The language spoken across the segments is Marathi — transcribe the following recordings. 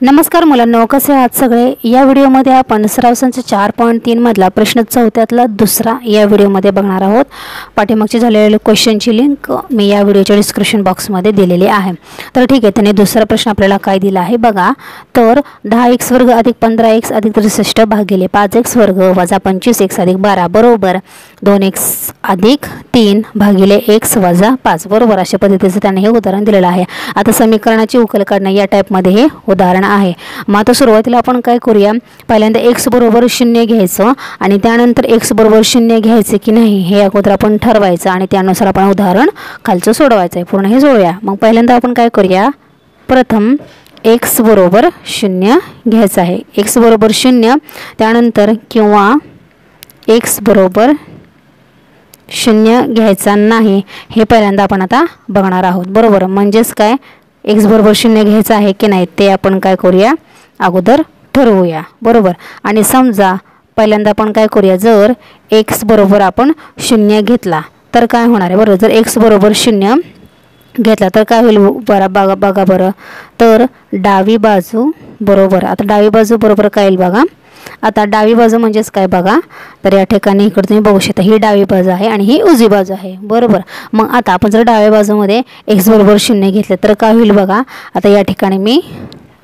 नमस्कार मुलांनो, कसे आहात सगळे। या व्हिडिओमध्ये आपण सराव संच 4.3 मधला प्रश्न चौथ्यातला दुसरा या व्हिडिओमध्ये बघणार आहोत। पाठीमागचे झालेले क्वेश्चनची लिंक मी या व्हिडिओच्या डिस्क्रिप्शन बॉक्समध्ये दिलेली आहे। तर ठीक आहे, त्याने दुसरा प्रश्न आपल्याला काय दिला आहे बघा। तर 10x वर्ग अधिक 15x अधिक 63 भागिले 5x वर्ग वजा 25x अधिक 12 बरोबर 2x अधिक 3 भागिले x वजा 5 बरोबर अशा पद्धतीचे त्याने हे उदाहरण दिलेलं आहे। आता समीकरणाची उकल काढणं या टाइपमध्ये हे उदाहरण आहे। मग आता सुरुवातीला आपण काय करूया, पहिल्यांदा x बरोबर 0 घ्यायचं आणि त्यानंतर x बरोबर 0 घ्यायचे की नाही हे अगोदर आपण ठरवायचं आणि त्यानुसार आपण उदाहरण खालचं सोडवायचं आहे। पूर्ण हे जोडूया। मग पहिल्यांदा आपण काय करूया, प्रथम x बरोबर 0 घ्यायचं आहे। x बरोबर 0 त्यानंतर किंवा x बरोबर 0 घ्यायचा नाही हे पहिल्यांदा आपण आता बघणार आहोत बरोबर। म्हणजेच काय, x बरोबर 0 घ्यायचा आहे की नाही ते आपण काय करूया, अगोदर ठरवूया बरोबर। आणि समजा पहिल्यांदा आपण काय करूया, जर x बरोबर आपण 0 घेतला तर काय होणार आहे बरोबर। जर x बरोबर 0 घेतला तर काय होईल बरं बघा बरं। तर डावी बाजू बरोबर, आता डावी बाजू बरोबर काय येईल बघा। आता डावी बाजू म्हणजेच काय बघा, तर या ठिकाणी इकडे तुम्ही बघू शकता ही डावी बाजू आहे आणि ही उजवी बाजू आहे बरोबर। मग आता आपण जर डाव्या बाजूमध्ये x बरोबर 0 घेतले तर काय होईल बघा। आता या ठिकाणी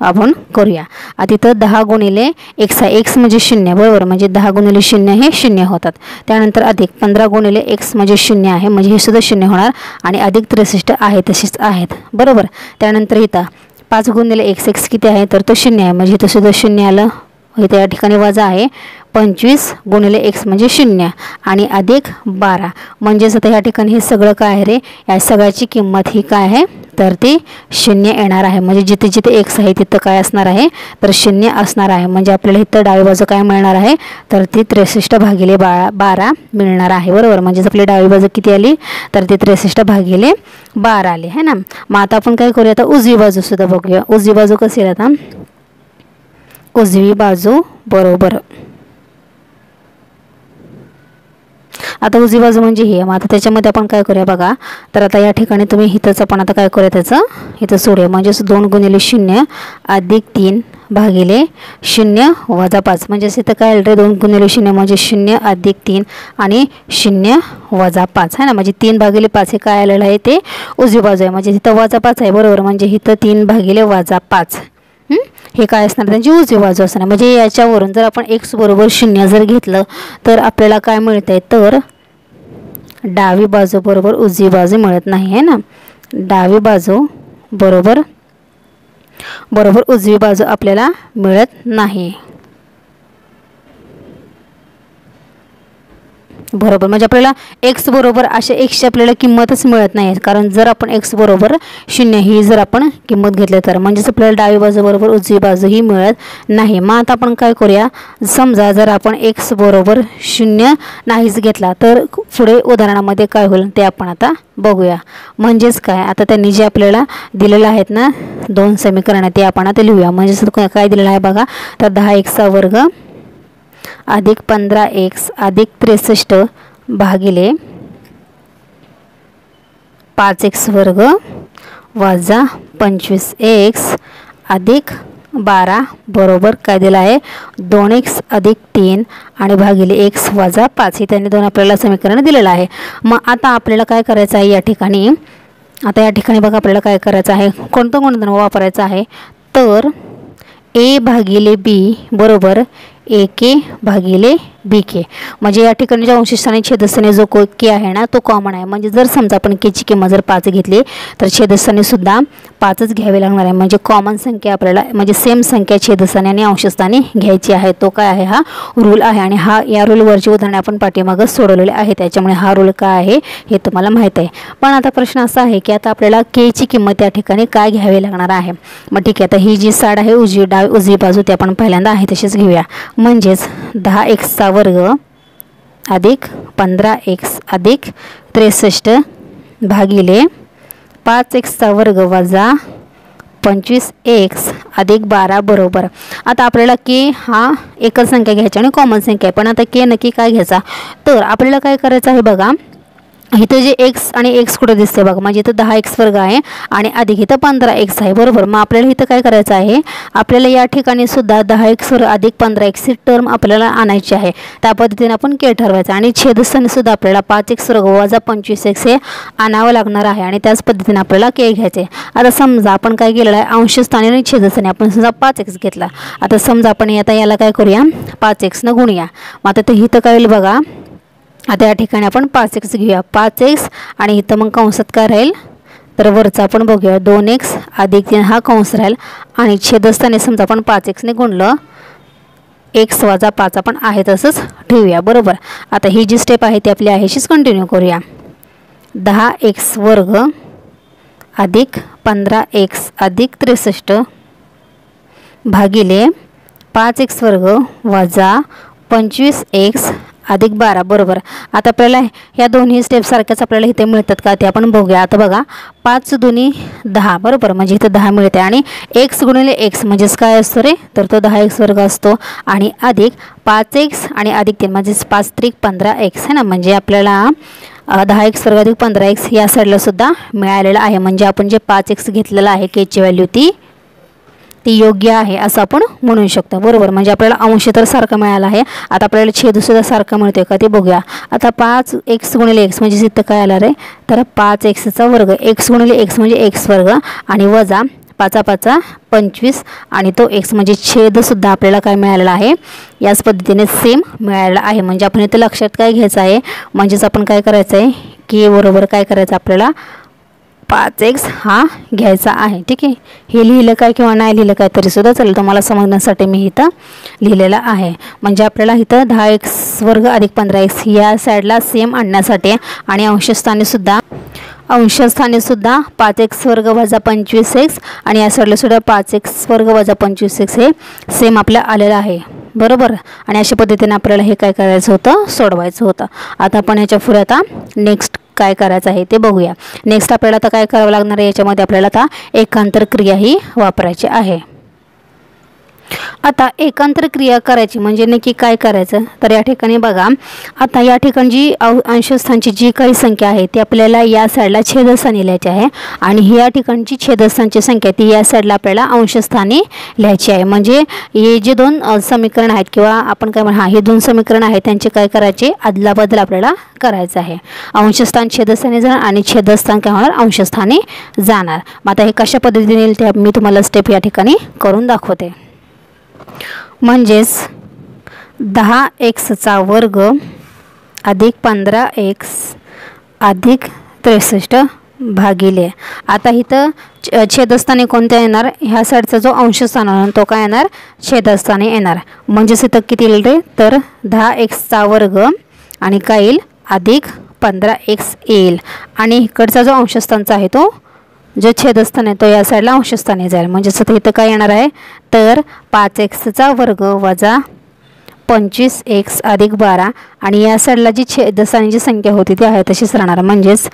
आपण करूया, आता इथं 10 गुणिले x आहे, x म्हणजे 0 बरोबर, म्हणजे 10 गुणिले 0 हे 0 होतात। त्यानंतर अधिक 15 गुणिले x म्हणजे 0 आहे, म्हणजे हे सुद्धा 0 होणार आणि अधिक 63 आहे तसेच आहेत बरोबर। त्यानंतर इथं 5 गुणिले x किती आहे, तर तो 0 आहे, म्हणजे इथं सुद्धा 0 आलं। इथे या ठिकाणी वजा आहे 25 गुणिले x म्हणजे 0 आणि अधिक 12 म्हणजेच आता या ठिकाणी हे सगळं काय आहे रे, या सगळ्याची किंमत ही काय आहे, तर ती 0 येणार आहे। म्हणजे जिथे जिथे x आहे तिथं काय असणार आहे, तर 0 असणार आहे। म्हणजे आपल्याला इथं डावी बाजू काय मिळणार आहे, तर ती 63 भागिले 12 मिळणार आहे बरोबर। म्हणजेच आपली डावी बाजू किती आली, तर ती 63 भागिले 12 आली है ना। मग आता आपण काय करूया, आता उजवी बाजू सुद्धा बघूया। उजवी बाजू कशी आहे, आता उजवी बाजू बरोबर, आता उजवी बाजू म्हणजे ही। मग आता त्याच्यामध्ये आपण काय करूया बघा, तर आता या ठिकाणी तुम्ही हिथंच आपण आता काय करूया, त्याचं इथं सोडूया। म्हणजे 2 गुणिले 0 अधिक 3 भागिले 0 वजा 5 म्हणजेच इथं काय आलं रे, 2 गुणिले 0 म्हणजे 0 अधिक 3 आणि 0 वजा 5 आहे ना। म्हणजे 3 भागिले 5 हे काय आलेलं आहे, ते उजवी बाजू आहे, म्हणजे इथं वजा 5 आहे बरोबर। म्हणजे इथं 3 भागिले वजा 5 हे काय असणार, त्यांची उजवी बाजू असणार। म्हणजे याच्यावरून जर आपण x बरोबर 0 जर घेतलं तर आपल्याला काय मिळतंय, तर डावी बाजू बरोबर उजवी बाजू मिळत नाही आहे ना। डावी बाजू बरोबर उजवी बाजू आपल्याला मिळत नाही बरोबर। म्हणजे आपल्याला x बरोबर अशा x ची आपल्याला किंमतच मिळत नाही, कारण जर आपण x बरोबर 0 ही जर आपण किंमत घेतली तर म्हणजेच आपल्याला डावी बाजू बरोबर उजवी बाजू ही मिळत नाही। मग आता आपण काय करूया, समजा जर आपण x बरोबर 0 नाहीच घेतला तर पुढे उदाहरणामध्ये काय होईल ते आपण आता बघूया। म्हणजेच काय, आता त्यांनी जे आपल्याला दिलेलं आहेत ना 2 समीकरण ते आपण आता लिहूया। म्हणजेच काय दिलेलं आहे बघा, तर 10x चा वर्ग अधिक 15x अधिक 63 भागिले 5x वर्ग वजा 25x अधिक 12 बरोबर काय दिलं आहे, 2x अधिक 3 आणि भागिले x वजा 5 हे त्यांनी 2 आपल्याला समीकरण दिलेलं आहे। मग आता आपल्याला काय करायचं आहे या ठिकाणी, आता या ठिकाणी बघा आपल्याला काय करायचं आहे, कोणतं गुणधर्म वापरायचा आहे, तर a भागिले b बरोबर ak भागिले bk। म्हणजे या ठिकाणी जो अंशस्थानी छेदस्थानी जो k आहे ना तो कॉमन आहे। म्हणजे जर समजा आपण k ची किंमत जर 5 घेतली तर छेदस्थानी सुद्धा 5च घ्यावे लागणार आहे। म्हणजे कॉमन संख्या आपल्याला म्हणजे सेम संख्या छेदस्थानी आणि अंशस्थानी घ्यायची आहे, तो काय आहे, हा रूल आहे। आणि हा या रूलवरची उदाहरणे आपण पाठीमागे सोडवलेले आहे, त्याच्यामुळे हा रूल काय आहे हे तुम्हाला माहित आहे। पण आता प्रश्न असा आहे की आता आपल्याला k ची किंमत या ठिकाणी काय घ्यावी लागणार आहे। मग ठीक आहे, आता ही जी साइड आहे उजवी बाजू ते आपण पहिल्यांदा आहे तशीच घेऊया। म्हणजेच 10x चा वर्ग अधिक 15x अधिक 63 भागिले 5x चा वर्ग वजा 25x अधिक 12 बरोबर। आता आपल्याला k हा एकच संख्या घ्यायची आणि कॉमन संख्या आहे, पण आता k नक्की काय घ्यायचा, तर आपल्याला काय करायचं आहे बघा, इथं जे एक्स आणि एक्स कुठे दिसते बघा, म्हणजे इथं 10x वर्ग आहे आणि अधिक इथं 15x आहे, बरोबर. मग आपल्याला इथं काय करायचं आहे, आपल्याला या ठिकाणी सुद्धा 10x वर्ग अधिक 15x ही टर्म आपल्याला आणायची आहे. त्या पद्धतीने आपण के ठरवायचं आणि छेदस्थानी सुद्धा आपल्याला 5x वर्ग वजा 25x हे आणावं लागणार आहे आणि त्याच पद्धतीने आपल्याला के घ्यायचे. आता समजा आपण काय केलेलं आहे, अंशस्थानी आणि छेदस्थानी आपण समजा 5x घेतला. आता समजा आपण आता याला काय करूया, 5x न गुणूया. मग आता इथं काय होईल बघा, आता या ठिकाणी आपण 5x घेऊया, 5x आणि इथं मग कंसात काय राहील, तर वरचा आपण बघूया 2x अधिक 3 हा कंस राहील आणि छेदस्थानी समजा आपण 5x ने गुणलं, x वजा 5 आपण आहे तसंच ठेवूया, बरोबर. आता ही जी स्टेप आहे ती आपली आहे अशीच कंटिन्यू करूया. 10x वर्ग अधिक 15x अधिक 63 भागिले 5x वर्ग वजा 25x अधिक 12, बरोबर. आता आपल्याला ह्या दोन्ही स्टेप सारख्याच आपल्याला इथे मिळतात का ते आपण बघूया. आता बघा 5 दुनी 10, बरोबर, म्हणजे इथं 10 मिळते आणि x गुणिले x म्हणजेच काय असतो रे, तर तो 10x वर्ग असतो आणि अधिक 5x आणि अधिक 3 म्हणजेच 5 त्रिक 15x आहे ना, म्हणजे आपल्याला 10x वर्ग अधिक 15x या साईडला सुद्धा मिळालेलं आहे. म्हणजे आपण जे 5x घेतलेलं आहे केची व्हॅल्यू ती योग्य आहे असं आपण म्हणू शकतो, बरोबर. म्हणजे आपल्याला अंश तर सारखा मिळाला आहे. आता आपल्याला छेदसुद्धा सारखा मिळतोय का ते बघूया. आता 5x गुणिले x म्हणजे इथं काय आलं रे, तर 5xचा वर्ग, x गुणिले x म्हणजे x वर्ग आणि वजा 5 5 25 आणि तो x म्हणजे छेदसुद्धा आपल्याला काय मिळालेला आहे, याच पद्धतीने सेम मिळालेला आहे. म्हणजे आपण इथं लक्षात काय घ्यायचं आहे, म्हणजेच आपण काय करायचं आहे की बरोबर काय करायचं आपल्याला 5x हा घ्यायचा आहे, ठीक आहे. हे लिहिलं काय किंवा नाही लिहिलं काय तरीसुद्धा चालेल, तुम्हाला समजण्यासाठी मी इथं लिहिलेलं आहे. म्हणजे आपल्याला इथं 10x वर्ग अधिक 15x या साईडला सेम आणण्यासाठी आणि अंशस्थानी सुद्धा 5x वर्ग वजा 25x आणि या साईडला सुद्धा 5x वर्ग वजा 25x हे सेम आपल्या आलेलं आहे, बरोबर. आणि अशा पद्धतीने आपल्याला हे काय करायचं होतं, सोडवायचं होतं. आता आपण याच्या पुढे आता नेक्स्ट काय करायचं आहे ते बघूया. नेक्स्ट आपल्याला आता काय करावं लागणार आहे, याच्यामध्ये आपल्याला आता एकांतर क्रिया ही वापरायची आहे. आता एकांतर क्रिया करायची म्हणजे नक्की काय करायचं, तर या ठिकाणी बघा, आता या ठिकाणी जी अंशस्थानची जी काही संख्या आहे ती आपल्याला या साईडला छेदस्थानी लिहायची आहे आणि या ठिकाणची छेदस्थानची संख्या ती या साईडला आपल्याला अंशस्थानी लिहायची आहे. म्हणजे हे जे दोन समीकरण आहेत किंवा आपण काय म्हणा हे दोन समीकरण आहेत त्यांचे काय करायचे, अदलाबदल आपल्याला करायचं आहे. अंशस्थान छेदस्थानी जाणार आणि छेदस्थान काय होणार, अंशस्थानी जाणार. मग आता हे कशा पद्धतीने येईल ते मी तुम्हाला स्टेप या ठिकाणी करून दाखवते. म्हणजेच 10xचा वर्ग अधिक 15x अधिक 63 भागिले, आता इथं छेदस्थानी कोणत्या येणार, ह्या साईडचा जो अंशस्थान होणार तो काय येणार, छेदस्थानी येणार. म्हणजेच इथं किती येईल रे, तर 10xचा वर्ग आणि काय येईल अधिक 15x येईल आणि इकडचा जो अंशस्थानचा आहे तो जो छेदस्थान आहे तो या साईडला अंशस्थानी जाईल. म्हणजेच आता इथं काय येणार आहे, तर 5xचा वर्ग वजा 25x अधिक 12 आणि या साईडला जी छेदस्थानीची संख्या होती ती आहे तशीच राहणार. म्हणजेच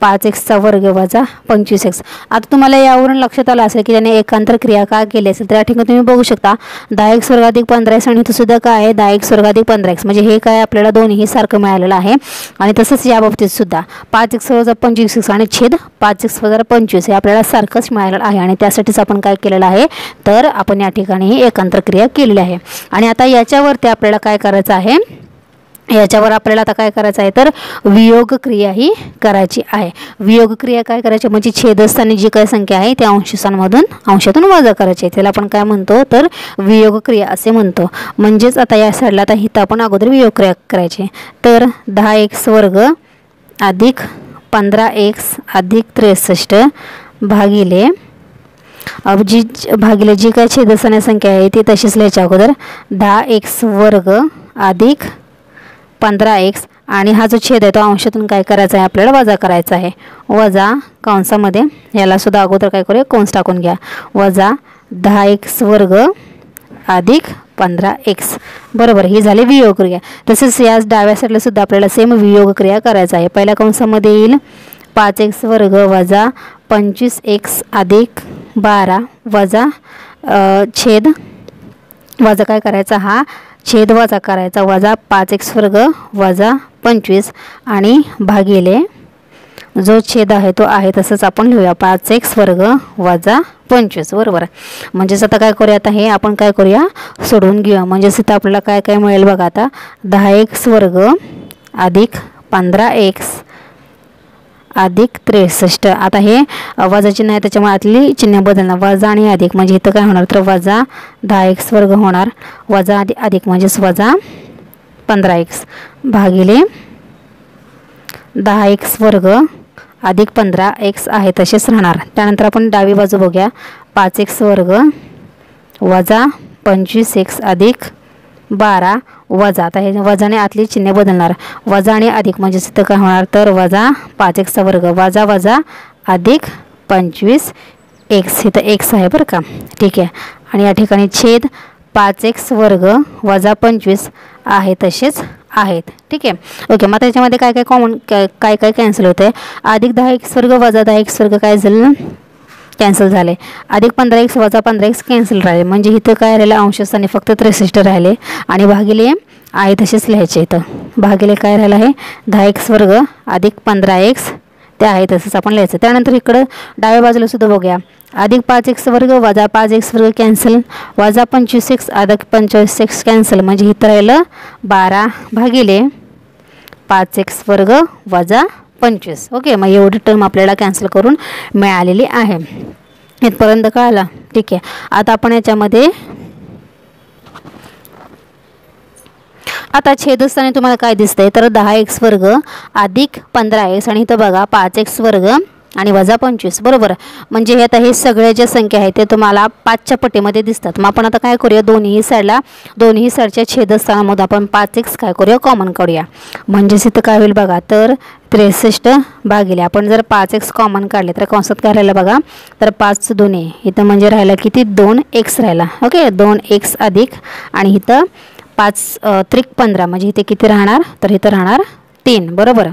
5xचा वर्ग वजा 25x. आता तुम्हाला यावरून लक्षात आलं असेल की त्याने एकांतर क्रिया का केली असेल, तर या ठिकाणी तुम्ही बघू शकता 10x वर्ग अधिक 15x आणि इथं सुद्धा काय आहे 10x वर्ग अधिक 15x, म्हणजे हे काय आपल्याला दोन्ही सारखं मिळालेलं आहे. आणि तसंच या बाबतीत सुद्धा 5x वजा 25x आणि छेद 5x वजा 25 हे आपल्याला सारखंच मिळालेलं आहे आणि त्यासाठीच आपण काय केलेलं आहे, तर आपण या ठिकाणी एकांतर क्रिया केलेली आहे. आणि आता याच्यावरती आपल्याला काय करायचं आहे, याच्यावर आपल्याला आता काय करायचं आहे, तर वियोग क्रिया ही करायची आहे. वियोग क्रिया काय करायची, म्हणजे छेदस्थानी जी काही संख्या आहे त्या अंशातून वजा करायची आहे, त्याला आपण काय म्हणतो, तर वियोग क्रिया असे म्हणतो. म्हणजेच आता या साईडला आता इथं आपण अगोदर वियोग क्रिया करायची. तर 10x वर्ग अधिक 15x अधिक 63 भागिले जी काही छेदस्थानी संख्या आहे ती तशीच लिहायची अगोदर, 10x वर्ग अधिक 15x आणि हा जो छेद आहे तो अंशातून काय करायचा आहे, आपल्याला वजा करायचा आहे. वजा कंसामध्ये याला सुद्धा अगोदर काय करूया, कंस टाकून घ्या, वजा 10x वर्ग अधिक 15x, बरोबर. ही झाली वियोग क्रिया. तसेच या डाव्या साईडला सुद्धा आपल्याला सेम वियोग क्रिया करायचा आहे. पहिल्या कंसामध्ये येईल 5x वर्ग वजा 25x अधिक 12 वजा छेद वजा काय करायचा, हा छेद वजा करायचा, वजा 5x वर्ग वजा 25 आणि भागिले जो छेद आहे तो आहे तसंच आपण लिहूया 5x वर्ग वजा 25 बरोबर. म्हणजेच आता काय करूया, आता हे आपण काय करूया सोडवून घेऊया. म्हणजेच इथं आपल्याला काय काय मिळेल बघा. आता 10x वर्ग अधिक 15x अधिक 63. आता हे वजा चिन्ह आहे त्याच्यामुळे आतली चिन्ह बदलणार, वजा आणि अधिक. म्हणजे इथं काय होणार तर वजा 10x वर्ग होणार, वजा अधिक म्हणजेच वजा 15x भागिले 10x वर्ग अधिक 15x आहे तसेच राहणार. त्यानंतर आपण डावी बाजू बघूया. 5x वर्ग वजा 25x अधिक 12 वजा. आता हे वजाने आतली चिन्ह बदलणार, वजा आणि अधिक म्हणजेच इथं काय होणार तर वजा 5x वर्ग वजा वजा अधिक 25x. इथं x आहे बरं का, ठीक आहे. आणि या ठिकाणी छेद 5x वर्ग वजा 25 आहे तसेच आहेत, ठीक आहे. ओके. मग त्याच्यामध्ये काय काय कॉमन काय काय कॅन्सल होते. अधिक 10x वर्ग वजा 10x वर्ग काय झालं कॅन्सल झाले, अधिक 15x वजा 15x कॅन्सल राहिले. म्हणजे इथं काय राहिलं अंशस्थानी फक्त 63 राहिले आणि भागिले आहे तसेच लिहायचे. इथं भागिले काय राहिलं आहे 10x वर्ग अधिक 15x ते आहे तसंच आपण लिहायचं. त्यानंतर इकडं डाव्या बाजूला सुद्धा बघूया. अधिक 5x वर्ग वजा 5x वर्ग कॅन्सल, वजा 25x अधिक 25x कॅन्सल. म्हणजे इथं राहिलं 12 भागिले 5x वर्ग वजा 25. ओके. मग एवढी टर्म आपल्याला कॅन्सल करून मिळालेली आहे. इथपर्यंत कळालं, ठीक आहे. आता आपण याच्यामध्ये आता छेदस्थानी तुम्हाला काय दिसतंय तर 10x वर्ग अधिक 15x आणि इथं बघा 5x वर्ग आणि वजा 25 बरोबर. म्हणजे हे आता हे सगळ्या ज्या संख्या आहेत ते तुम्हाला 5च्या पटीमध्ये दिसतात. मग आपण आता काय करूया दोन्ही साईडच्या छेदस्थानामध्ये आपण 5x काय करूया कॉमन काढूया. म्हणजेच इथं काय होईल बघा तर 63 भागिले आपण जर 5x कॉमन काढले तर कंसात काय राहिलं बघा तर 5 दोन्ही इथं म्हणजे राहिला किती 2x राहिला. ओके. 2x अधिक आणि इथं 5 त्रिक 15 म्हणजे इथे किती राहणार तर इथं राहणार 3 बरोबर.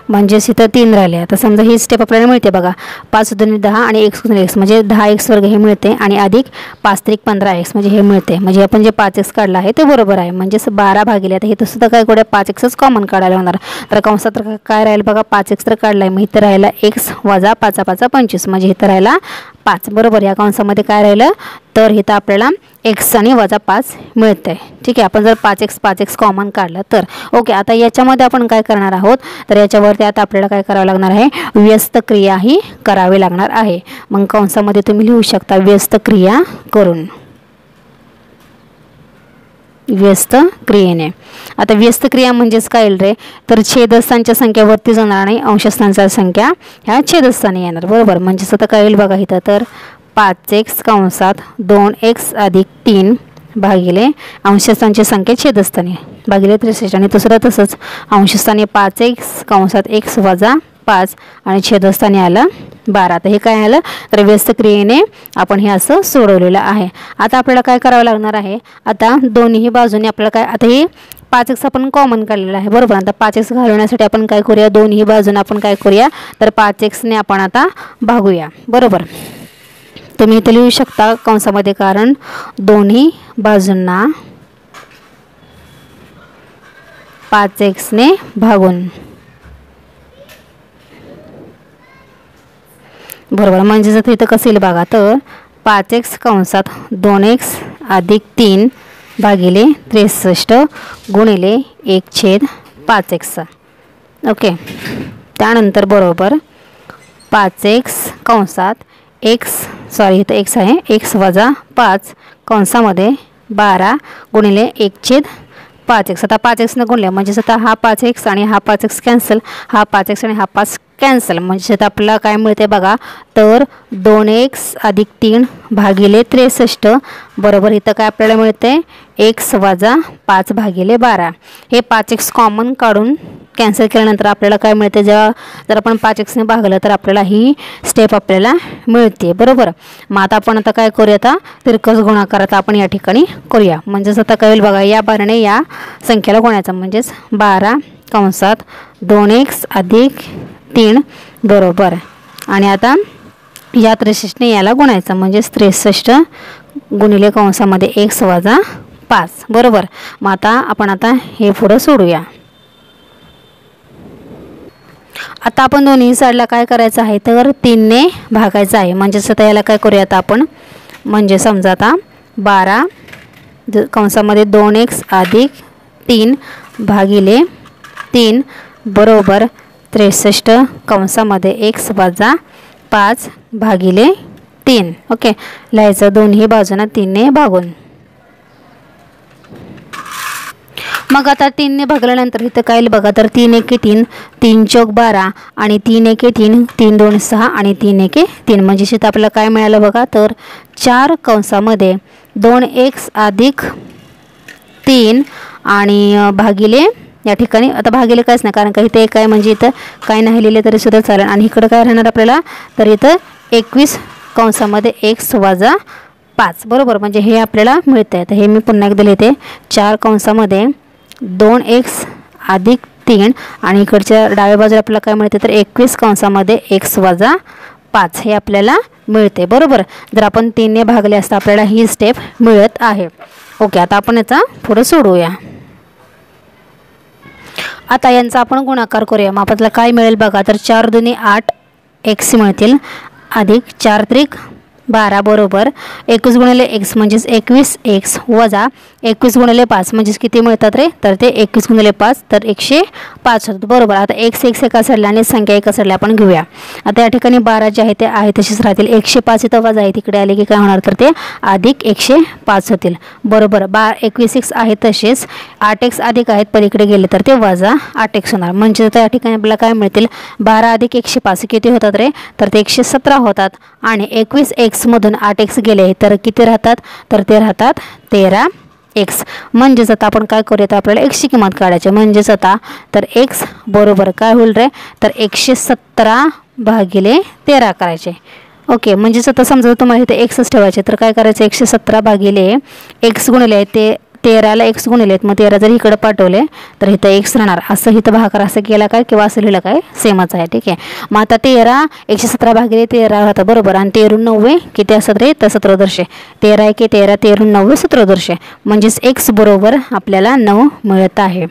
म्हणजेच इथं 3 राहिले. आता समजा ही स्टेप आपल्याला मिळते बघा 5 दोन्ही 10 आणि x म्हणजे 10x वर्ग हे मिळते आणि अधिक 5 त्रिक 15x म्हणजे हे मिळते. म्हणजे आपण जे 5x काढला आहे ते बरोबर आहे. म्हणजेच 12 भागिले आता हे सुद्धा काय करूया 5xच कॉमन काढायला होणार. तर कंसात काय राहील बघा 5x तर काढलाय मग इथं राहिला x वजा 5 5 25 म्हणजे इथं राहिला 5 बरोबर. या कंसामध्ये काय राहिलं तर इथं आपल्याला x आणि वजा 5 मिळते, ठीक आहे. आपण जर 5x कॉमन काढलं तर ओके. आता याच्यामध्ये आपण काय करणार आहोत तर याच्यावरती आता आपल्याला काय करावं लागणार आहे व्यस्त क्रिया ही करावी लागणार आहे. मग कंसामध्ये तुम्ही लिहू शकता व्यस्त क्रिया करून, व्यस्त क्रियेने. आता व्यस्त क्रिया म्हणजेच काय येईल रे तर छेदस्थानच्या संख्यावरती जाणार नाही, अंशस्थानच्या संख्या ह्या छेदस्थानी येणार बरोबर. म्हणजेच आता काय येईल बघा इथं तर 5x कंसात 2x अधिक 3 भागिले अंशस्थानची संख्या छेदस्थानी भागिले 63 आणि दुसरं तसंच अंशस्थानी 5x कंसात x वजा 5 आणि छेदस्थानी आलं 12. आता हे काय आलं तर व्यस्त क्रियेने आपण हे असं सोडवलेलं आहे. आता आपल्याला काय करावं लागणार आहे आता दोन्ही बाजूने आपल्याला काय आता हे 5x आपण कॉमन काढलेला आहे बरोबर. आता 5x घालवण्यासाठी आपण काय करूया दोन्ही बाजूने आपण काय करूया तर 5x ने आपण आता भागूया बरोबर. तुम्ही इथे लिहू शकता कंसामध्ये कारण दोन्ही बाजूंना 5x ने भागून बरोबर. म्हणजे जर इथं कसं येईल बघा तर 5x कंसात 2x अधिक 3 भागिले 63 गुणिले 1/5x. ओके. त्यानंतर बरोबर 5x कंसात इथं x आहे x वजा 5 कंसामध्ये 12 गुणिले 1/5x. आता 5x ने गुणले म्हणजे आता हा 5x आणि हा 5x कॅन्सल, हा 5x आणि हा 5 कॅन्सल. म्हणजे आता आपल्याला काय मिळते बघा तर 2x अधिक 3 भागिले 63 बरोबर. इथं काय आपल्याला मिळते x वजा 5 भागिले 12. हे 5x कॉमन काढून कॅन्सल केल्यानंतर आपल्याला काय मिळते जर आपण 5x ने भागलं तर आपल्याला ही स्टेप आपल्याला मिळते बरोबर. मग आता आपण आता काय करूया आता तिरकस गुणाकार आपण या ठिकाणी करूया. म्हणजेच आता काय होईल बघा या 12ने या संख्येला गुणायचं म्हणजेच 12 कंसात 2x अधिक 3 बरोबर. आणि आता या 63ने याला गुणायचं म्हणजेच 63 गुणिले कंसामध्ये x वजा 5 बरोबर. मग आता आपण आता हे पुढं सोडूया. आता आपण दोन्ही साईडला काय करायचं आहे तर 3ने भागायचं आहे. म्हणजेच आता याला काय करूया आता आपण, म्हणजे समजा आता 12 कंसामध्ये 2x अधिक 3 भागिले 3 बरोबर 63 कंसामध्ये x वजा 5 भागिले 3. ओके, लिहायचं दोन्ही बाजूंना 3ने भागून. मग आता 3ने भागल्यानंतर इथं काय बघा तर 3 एके 3, 3 चौक 12 आणि 3 एके 3, 3 2 6 आणि 3 एके 3. म्हणजे इथं आपल्याला काय मिळालं बघा तर 4 कंसामध्ये 2x अधिक 3 आणि भागिले या ठिकाणी आता भागिले काहीच नाही कारण का इथे एक आहे म्हणजे इथं काय नाही लिहिले तरी सुद्धा चालेल. आणि इकडं काय राहणार आपल्याला तर इथं 21 कंसामध्ये x वजा 5 बरोबर. म्हणजे हे आपल्याला मिळतं आहे. तर हे मी पुन्हा एकदा लिहिते, 4 कंसामध्ये 2x अधिक 3 आणि इकडच्या डाव्या बाजूला आपल्याला काय मिळते तर 21 कंसामध्ये x वजा 5 हे आपल्याला मिळते बरोबर. जर आपण 3ने भागले असता आपल्याला ही स्टेप मिळत आहे. ओके, आता आपण याचा पुढे सोडवूया. आता यांचा आपण गुणाकार करूया. मग आपल्याला काय मिळेल बघा तर 4 दुनी 8 x मिळतील अधिक 4 त्रिक 12 बरोबर 21 गुणिले x म्हणजेच 21x वजा 21 गुणिले 5 म्हणजेच किती मिळतात रे तर ते 21 गुणिले 5 तर 105 होतात बरोबर. आता x एका साईडला आणि संख्या एका साईडला आपण घेऊया. आता या ठिकाणी 12 जे आहे ते आहे तसेच राहतील. 105 इथं वजा आहे तिकडे आले की काय होणार तर ते अधिक 105 होतील बरोबर. 21x आहे तसेच 8x अधिक आहेत पलीकडे गेले तर ते वजा 8x होणार. म्हणजे आता या ठिकाणी आपल्याला काय मिळतील 12 अधिक 105 किती होतात रे तर ते 117 होतात. आणि 21x मधून 8x गेले तर किती राहतात तर ते राहतात 13x. म्हणजेच आता आपण काय करूया तर आपल्याला x ची किंमत काढायची. म्हणजेच आता तर x बरोबर काय होईल रे तर 117 भागिले 13 करायचे. ओके, म्हणजेच आता समजा तुम्हाला इथे xच ठेवायचे तर काय करायचं 117 भागिले x गुणिले ते 13ला x गुणिले आहेत. मग 13 जर इकडे पाठवले तर इथं x राहणार. असं इथं भागाकार असं केला काय किंवा असं लिहिलं काय सेमच आहे. ठीक आहे, मग आता 117 भागिले 13 राहतं बरोबर. आणि 13 9 किती असतात रे तर 17. 13 एके 13, 13 9 17. म्हणजेच x बरोबर आपल्याला 9 मिळत आहे.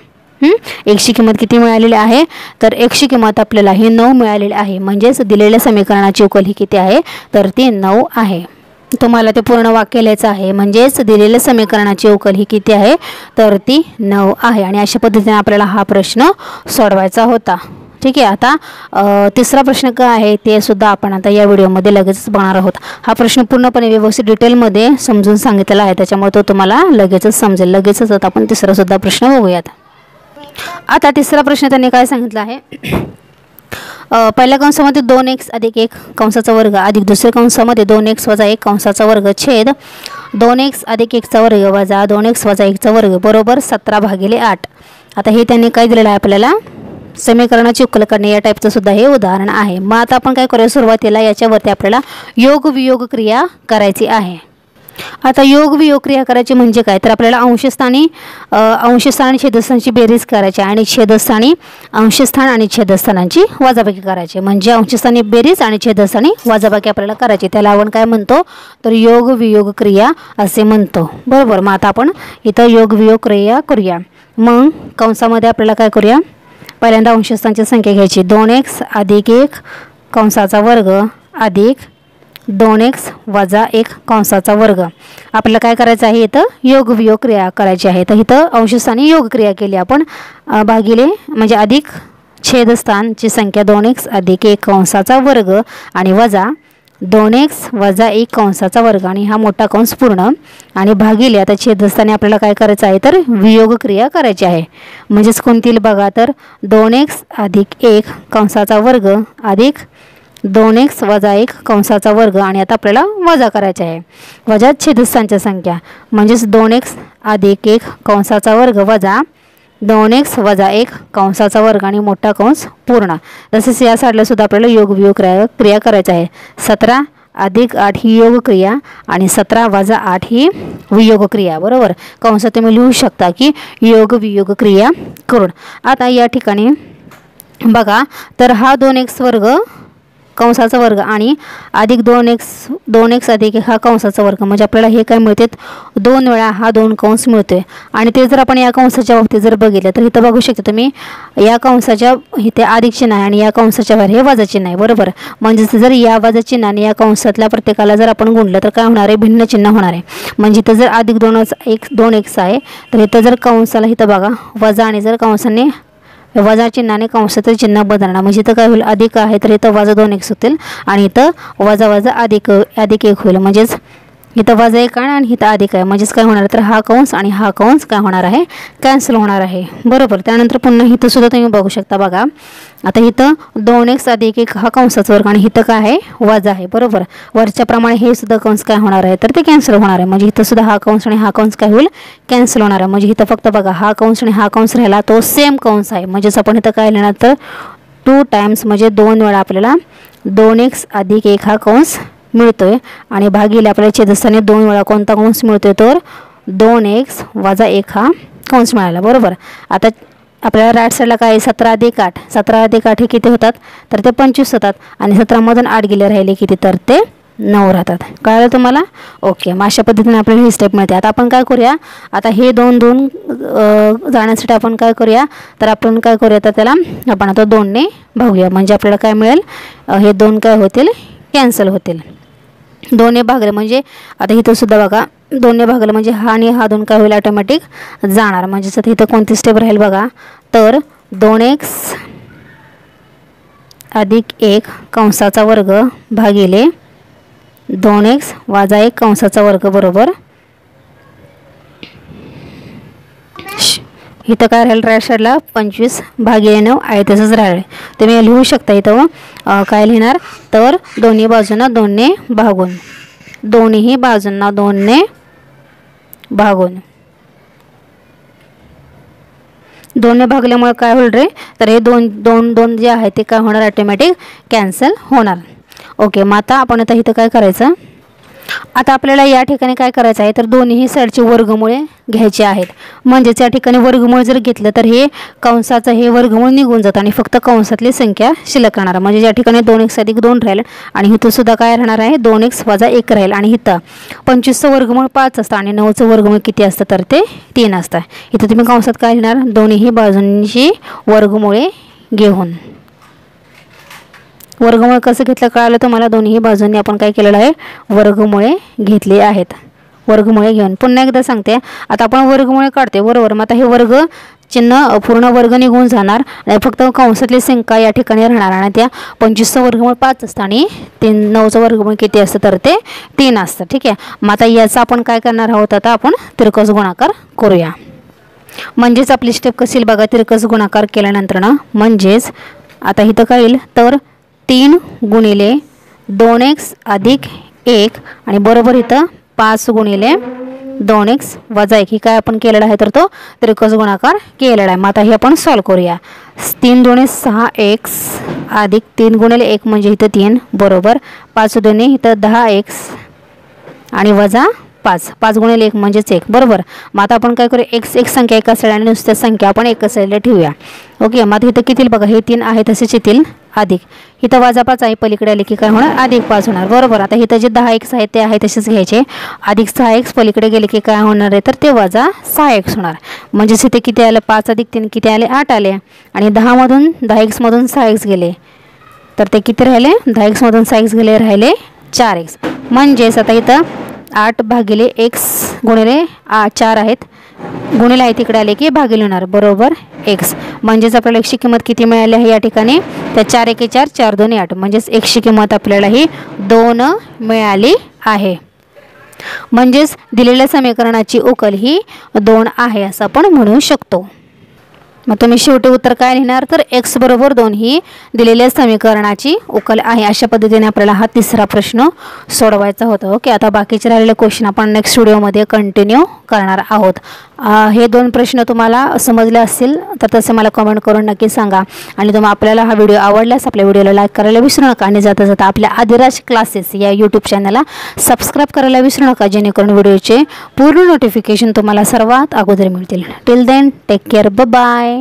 x ची किंमत किती मिळालेली आहे तर x ची किंमत आपल्याला ही 9 मिळालेली आहे. म्हणजेच दिलेल्या समीकरणाची उकल ही किती आहे तर ती 9 आहे. तुम्हाला ते पूर्ण वाक्य लिहायचं आहे. म्हणजेच दिलेल्या समीकरणाची उकल ही किती आहे तर ती 9 आहे. आणि अशा पद्धतीने आपल्याला हा प्रश्न सोडवायचा होता. ठीक आहे, आता तिसरा प्रश्न काय आहे ते सुद्धा आपण आता या व्हिडिओमध्ये लगेचच बघणार आहोत. हा प्रश्न पूर्णपणे व्यवस्थित डिटेलमध्ये समजून सांगितलेला आहे त्याच्यामुळे तो तुम्हाला लगेचच समजेल. लगेचच आता आपण तिसरा सुद्धा प्रश्न बघूयात. आता तिसरा प्रश्न त्यांनी काय सांगितलं आहे पहिल्या कंसामध्ये 2x अधिक 1 कंसाचा वर्ग अधिक दुसऱ्या कंसामध्ये 2x वजा 1 कंसाचा वर्ग छेद 2x अधिक 1 चा वर्ग वजा 2x वजा 1 चा वर्ग बरोबर 17 भागिले 8. आता हे त्यांनी काय दिलेलं आहे आपल्याला समीकरणाची उकल करणे या टाईपचं सुद्धा हे उदाहरण आहे. मग आता आपण काय करूया सुरुवातीला याच्यावरती आपल्याला योग वियोग क्रिया करायची आहे. आता योग वियोग क्रिया करायची म्हणजे काय तर आपल्याला अंशस्थानी आणि छेदस्थानाची बेरीज करायची आणि छेदस्थानी अंशस्थान आणि छेदस्थानांची वजाबाकी करायची. म्हणजे अंशस्थानी बेरीज आणि छेदस्थानी वजाबाकी आपल्याला करायची. त्याला आपण काय म्हणतो तर योग वियोग क्रिया असे म्हणतो बरोबर. मग आता आपण इथं योग वियोग क्रिया करूया. मग कंसामध्ये आपल्याला काय करूया पहिल्यांदा अंशस्थानाची संख्या घ्यायची 2x अधिक 1 कंसाचा वर्ग अधिक 2x वजा 1 कंसाचा वर्ग. आपल्याला काय करायचं आहे इथं योग वियोग क्रिया करायची आहे. तर इथं अंशस्थानी योग क्रिया केली आपण भागिले म्हणजे अधिक छेदस्थानची संख्या 2x अधिक 1 कंसाचा वर्ग आणि वजा 2x वजा 1 कंसाचा वर्ग आणि हा मोठा कंस पूर्ण आणि भागिले आता छेदस्थानी आपल्याला काय करायचं आहे तर वियोग क्रिया करायची आहे. म्हणजेच कोणती बघा तर 2x अधिक 1 कंसाचा वर्ग अधिक 2x वजा 1 कंसाचा वर्ग आणि आता आपल्याला वजा करायचे आहे वजा छेदस्थानच्या संख्या म्हणजेच 2x अधिक 1 कंसाचा वर्ग वजा 2x वजा 1 कंसाचा वर्ग आणि मोठा कंस पूर्ण. तसेच या साईडला सुद्धा आपल्याला योग वियोग क्रिया करायची आहे. 17 अधिक 8 ही योग क्रिया आणि 17 वजा 8 ही वियोग क्रिया बरोबर. कंसात तुम्ही लिहू शकता की योग वियोग क्रिया करून. आता या ठिकाणी बघा तर हा 2x वर्ग कंसाचा वर्ग आणि अधिक 2x अधिक 1 हा कंसाचा वर्ग, म्हणजे आपल्याला हे काय मिळते 2 वेळा हा 2 कंस मिळतोय. आणि ते जर आपण या कंसाच्या बाबतीत जर बघितलं तर इथं बघू शकता तुम्ही, या कंसाच्या इथे अधिक चिन्ह आहे आणि या कंसाच्या बाहेर हे वजा चिन्ह आहे, बरोबर. म्हणजे जर या वजा चिन्ह आणि या कंसातल्या प्रत्येकाला जर आपण गुणलं तर काय होणार आहे, भिन्न चिन्ह होणार आहे. म्हणजे इथं जर अधिक 2x आहे तर इथं जर कंसाला इथं बघा वजा, आणि जर कंसाने वजा चिन्हाने कंसाचं चिन्ह बदलणार, म्हणजे इथं काय होईल, अधिक आहे तर इथं वजा 2x होतील आणि इथं वजा वजा अधिक 1 होईल. म्हणजेच इथं वजा 1 आहे आणि इथं अधिक आहे, म्हणजेच काय होणार तर हा कंस आणि हा कंस काय होणार आहे, कॅन्सल होणार आहे, बरोबर. त्यानंतर पुन्हा इथं सुद्धा तुम्ही बघू शकता बघा, आता इथं 2x अधिक 1 हा कंसाचा वर्ग आणि इथं काय आहे वजा आहे, बरोबर. वरच्याप्रमाणे हे सुद्धा कंस काय होणार आहे तर ते कॅन्सल होणार आहे. म्हणजे इथं सुद्धा हा कंस आणि हा कंस काय होईल, कॅन्सल होणार आहे. म्हणजे इथं फक्त बघा हा कंस आणि हा कंस राहिला तो सेम कंस आहे. म्हणजेच आपण इथं काय लिहिणार तर 2 टाइम्स म्हणजे 2 वेळा आपल्याला 2x अधिक 1 हा कंस मिळतोय आणि भागिले आपल्याला छेदस्थानी 2 वेळा कोणता कंस मिळतोय तर 2x वजा 1 हा कंस मिळाला, बरोबर. आता आपल्याला राईट साईडला काय 17 अधिक 8 हे किती होतात तर ते 25 होतात आणि 17मधून 8 गेले राहिले किती तर ते 9 राहतात. कळलं तुम्हाला, ओके. मग अशा पद्धतीने आपल्याला ही स्टेप मिळते. आता आपण काय करूया, आता हे 2 जाण्यासाठी आपण काय करूया तर आपण काय करूया तर त्याला आपण आता 2ने भागूया, म्हणजे आपल्याला काय मिळेल, हे 2 काय होतील कॅन्सल होतील. 2ने भागले म्हणजे आता इथं सुद्धा बघा 2ने भागलं म्हणजे हा आणि हा 2 काय होईल ऑटोमॅटिक जाणार. म्हणजेच आता इथं कोणती स्टेप राहील बघा तर 2x अधिक 1 कंसाचा वर्ग भागिले 2x वजा 1 कंसाचा वर्ग, बरोबर. इथं काय राहील राईट साईडला 25 भागिले 9 आहे तसंच राहील. तुम्ही लिहू शकता इथं काय लिहिणार तर दोन्ही बाजूंना 2ने भागून, दोन्ही बाजूंना 2ने भागून 2ने भागल्यामुळे काय होईल रे तर हे 2 जे आहे ते काय होणार ऑटोमॅटिक कॅन्सल होणार. ओके. मग आता इथं काय करायचं, आता आपल्याला या ठिकाणी काय करायचं आहे तर दोन्ही साईडचे वर्गमुळे घ्यायचे आहेत. म्हणजेच या ठिकाणी वर्गमूळ जर घेतलं तर हे कंसाचं हे वर्गमूळ निघून जातं आणि फक्त कंसातली संख्या शिल्लक राहणार. म्हणजे या ठिकाणी 2x अधिक 2 राहील आणि इथं सुद्धा काय राहणार आहे 2x वजा 1 राहील आणि इथं 25चं वर्गमूळ 5 असतं आणि 9चं वर्गमूळ किती असतं तर ते 3 असतं. इथं तुम्ही कंसात काय लिहिणार दोन्ही बाजूंची वर्गमुळे घेऊन. वर्गमूळ कसं घेतलं कळालं तुम्हाला, दोन्ही बाजूंनी आपण काय केलेलं आहे वर्गमुळे घेतले आहेत. वर्गमुळे घेऊन पुन्हा एकदा सांगते, आता आपण वर्गमुळे काढते, बरोबर. मग आता हे वर्ग चिन्ह पूर्ण वर्ग निघून जाणार आणि फक्त कंसातली संख्या या ठिकाणी राहणार आणि त्या 25चं वर्गमूळ 5 असतं आणि 9चं वर्गमूळ किती असतं तर ते 3 असतं, ठीक आहे. मग आता याचा आपण काय करणार आहोत, आता आपण तिरकस गुणाकार करूया. म्हणजेच आपली स्टेप कशी बघा, तिरकस गुणाकार केल्यानंतर ना म्हणजेच आता इथं काय येईल तर 3 गुणिले 2x अधिक 1 आणि बरोबर इथं 5 गुणिले 2x वजा 1 ही काय आपण केलेला आहे तर तो तिरकस गुणाकार केलेला आहे. मग आता हे आपण सॉल्व करूया. 3 दुणे 6x अधिक 3 गुणिले 1 म्हणजे इथं 3 बरोबर 5 दुणे इथं 10x आणि वजा 5 गुणिले 1 म्हणजेच 1 बरोबर. मग आता आपण काय करूया एक संख्या एका साईडला आणि नुसत्या संख्या आपण एका साईडला ठेवूया. ओके. मग आता इथं किती बघा हे 3 आहे तसेच येतील अधिक इथं वजा 5 आहे पलीकडे आले की काय होणार अधिक 5 होणार, बरोबर. आता इथं जे 10x आहे ते आहे तसेच घ्यायचे, अधिक 6x पलीकडे गेले की काय होणार आहे तर ते वजा 6x होणार. म्हणजेच इथे किती आलं 5 अधिक 3 किती आले 8 आले आणि 10x मधून 6x गेले तर ते किती राहिले 10x मधून 6x गेले राहिले 4x. म्हणजेच आता इथं 8 भागिले x गुणिले 4 आहेत गुणिले आहे तिकडे आले की भागिले होणार बरोबर x. म्हणजेच आपल्याला x ची किंमत किती मिळाली आहे या ठिकाणी तर 4 1 4 4 2 8 म्हणजेच x ची किंमत आपल्याला ही 2 मिळाली आहे. म्हणजेच दिलेल्या समीकरणाची उकल ही 2 आहे असं आपण म्हणू शकतो. मग तुम्ही शेवटी उत्तर काय लिहिणार तर x बरोबर 2 ही दिलेल्या समीकरणाची उकल आहे. अशा पद्धतीने आपल्याला हा तिसरा प्रश्न सोडवायचा होता. ओके. आता बाकीचे राहिलेले क्वेश्चन आपण नेक्स्ट व्हिडिओमध्ये कंटिन्यू करणार आहोत. हे 2 प्रश्न तुम्हाला समजले असतील तर तसे मला कमेंट करून नक्की सांगा आणि आपल्याला हा व्हिडिओ आवडल्यास आपल्या व्हिडिओला लाईक करायला विसरू नका आणि जाता जाता आपल्या आदिराज क्लासेस या यूट्यूब चॅनलला सबस्क्राईब करायला विसरू नका जेणेकरून व्हिडिओचे पूर्ण नोटिफिकेशन तुम्हाला सर्वात अगोदर मिळतील. Till then take care, bye.